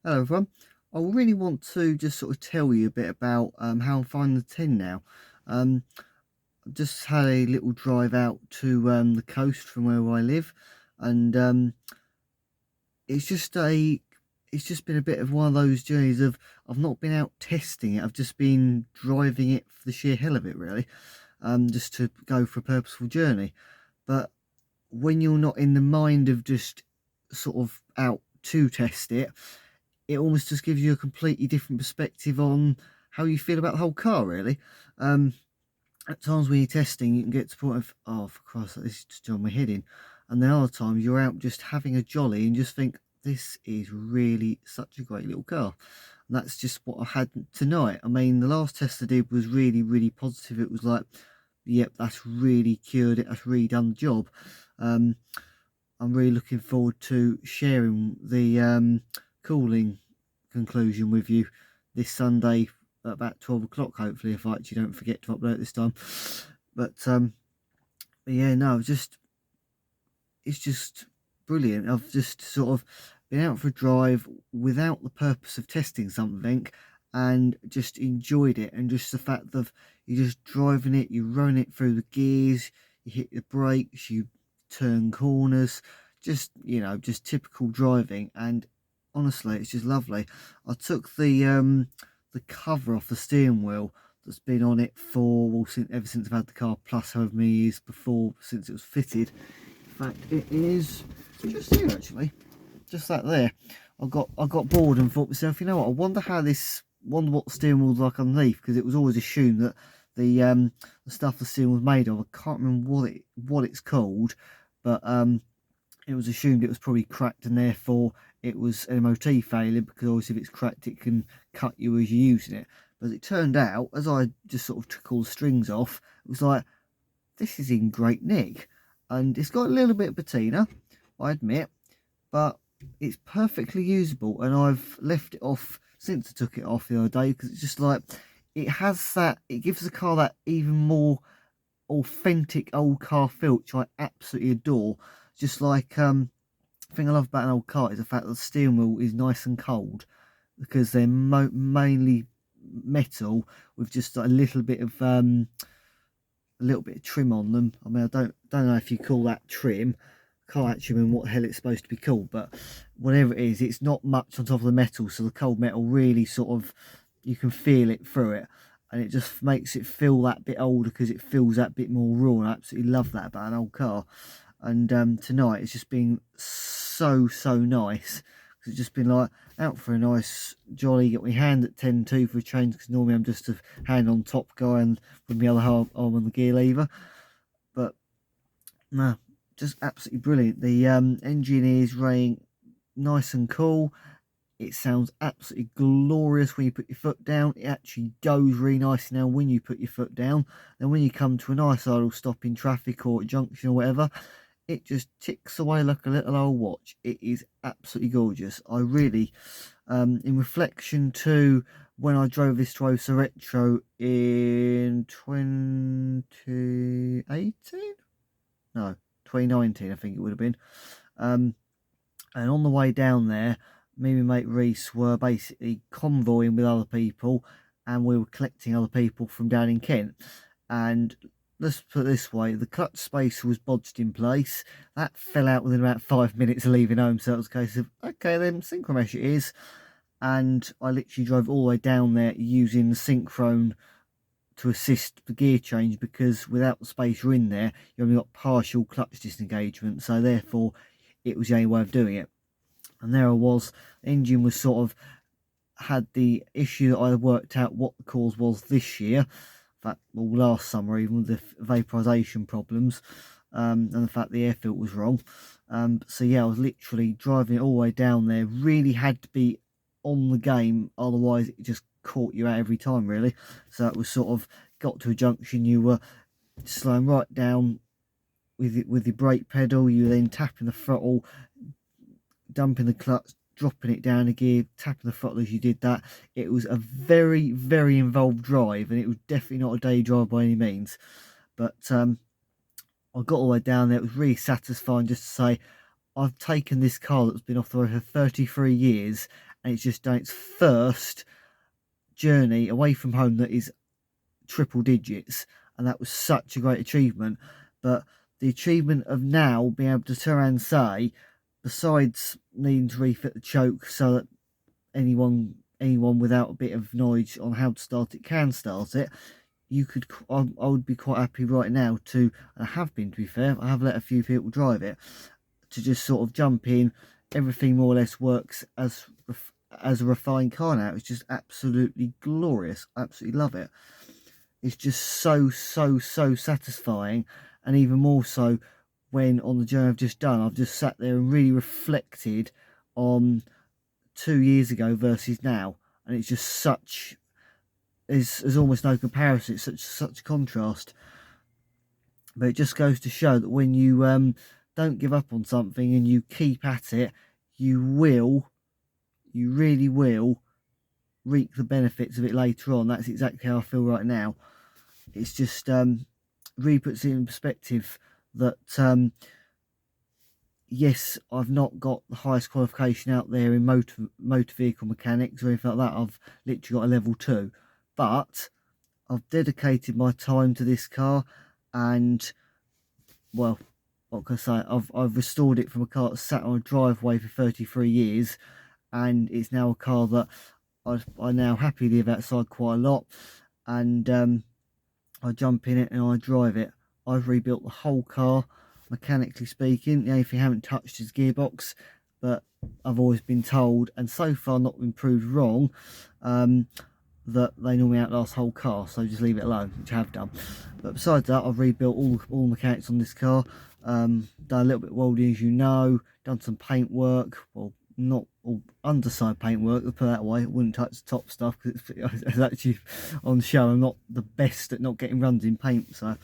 Hello everyone. I really want to just sort of tell you a bit about how I'm finding the 10 now. Um, I've just had a little drive out to the coast from where I live, and it's just a it's just been a bit of one of those journeys of I've not been out testing it. I've just been driving it for the sheer hell of it, really, just to go for a purposeful journey. But when you're not in the mind of just sort of out to test it, it almost just gives you a completely different perspective on how you feel about the whole car, really. Um, at times when you're testing, you can get to the point of, oh, for Christ's sake, this is just doing my head in. And then other times you're out just having a jolly and just think, this is really such a great little car. And that's just what I had tonight. I mean, the last test I did was really, really positive. It was like, yep, that's really cured it. That's really done the job. Um, I'm really looking forward to sharing the cooling conclusion with you this Sunday at about 12 o'clock, hopefully, if I actually don't forget to upload this time. But yeah, no, it's just brilliant. I've just sort of been out for a drive without the purpose of testing something and just enjoyed it. And just the fact that you're just driving it, you run it through the gears, you hit the brakes, you turn corners, just, just typical driving. And honestly, it's just lovely. I took the cover off the steering wheel that's been on it for, well, ever since I've had the car, plus however many years before since it was fitted. In fact, it is just here actually, just that there. I got bored and thought to myself, you know what? I wonder what the steering wheel's like underneath, because it was always assumed that the stuff the steering was made of, I can't remember what it's called, but it was assumed it was probably cracked and therefore it was an MOT failure, because obviously if it's cracked it can cut you as you're using it. But as it turned out, as I just sort of took all the strings off, it was like, this is in great nick. And it's got a little bit of patina, I admit, but it's perfectly usable. And I've left it off since I took it off the other day, because it's just like, it gives the car that even more authentic old car feel, which I absolutely adore. Just like, the thing I love about an old car is the fact that the steering wheel is nice and cold, because they're mainly metal with just a little bit of trim on them. I mean, I don't know if you call that trim. I can't actually remember what the hell it's supposed to be called, but whatever it is, it's not much on top of the metal, so the cold metal really sort of, you can feel it through it, and it just makes it feel that bit older because it feels that bit more raw. And I absolutely love that about an old car. And tonight it's just been so nice, because it's just been like out for a nice jolly, got my hand at 10-2 for a change, because normally I'm just a hand on top guy and with my other arm on the gear lever. But no, just absolutely brilliant. The engine is running nice and cool. It sounds absolutely glorious when you put your foot down. It actually goes really nicely now when you put your foot down. And when you come to a nice idle stop in traffic or a junction or whatever, it just ticks away like a little old watch. It is absolutely gorgeous. I really, in reflection to when I drove this Toyota Retro in 2018? No, 2019, I think it would have been. And on the way down there, me and my mate Reese were basically convoying with other people, and we were collecting other people from down in Kent. And let's put it this way, the clutch spacer was bodged in place. That fell out within about 5 minutes of leaving home, so it was a case of, okay then, synchromesh it is. And I literally drove all the way down there using the Synchrone to assist the gear change, because without the spacer in there, you only got partial clutch disengagement, so therefore it was the only way of doing it. And there I was, the engine was sort of had the issue that I worked out what the cause was this year, in fact, well, last summer, even with the vaporization problems, and the fact the air filter was wrong. So yeah, I was literally driving it all the way down there. Really had to be on the game, otherwise it just caught you out every time, really. So it was sort of, got to a junction, you were slowing right down with your brake pedal, you were then tapping the throttle, dumping the clutch, dropping it down a gear, tapping the throttle as you did that. It was a very involved drive, and it was definitely not a day drive by any means. But I got all the way down there. It was really satisfying just to say, I've taken this car that's been off the road for 33 years and it's just done its first journey away from home that is triple digits, and that was such a great achievement. But the achievement of now being able to turn around and say, besides needing to refit the choke so that anyone without a bit of knowledge on how to start it can start it, I would be quite happy right now to, and I have been, to be fair, I have let a few people drive it, to just sort of jump in. Everything more or less works as a refined car now. It's just absolutely glorious. I absolutely love it. It's just so satisfying, and even more so when on the journey I've just done, I've just sat there and really reflected on 2 years ago versus now, and it's just such, there's almost no comparison. It's such contrast. But it just goes to show that when you don't give up on something and you keep at it, you really will reap the benefits of it later on. That's exactly how I feel right now. It's just really puts it in perspective that yes, I've not got the highest qualification out there in motor vehicle mechanics or anything like that. I've literally got a level 2, but I've dedicated my time to this car, and well, what can I say? I've restored it from a car that sat on a driveway for 33 years, and it's now a car that I now happily live outside quite a lot, and I jump in it and I drive it. I've rebuilt the whole car, mechanically speaking. The only thing I haven't touched is gearbox, but I've always been told, and so far not been proved wrong, that they normally outlast the whole car, so just leave it alone, which I have done. But besides that, I've rebuilt all the mechanics on this car, done a little bit of welding, as you know, done some paint work, well, not all underside paint work, to put it that way. I wouldn't touch the top stuff because it's actually on show. I'm not the best at not getting runs in paint, so.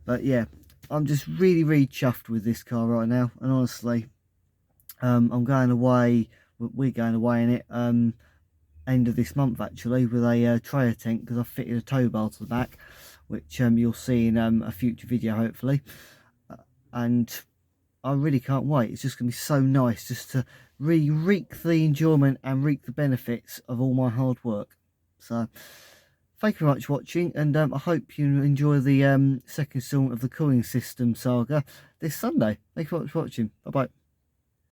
But yeah, I'm just really chuffed with this car right now, and honestly, I'm going away. We're going away in it end of this month actually, with a trailer tent, because I've fitted a tow bar to the back, which you'll see in a future video hopefully. And I really can't wait. It's just going to be so nice just to really reap the enjoyment and reap the benefits of all my hard work. So thank you very much for watching, and I hope you enjoy the second installment of the cooling system saga this Sunday. Thank you very much for watching. Bye bye.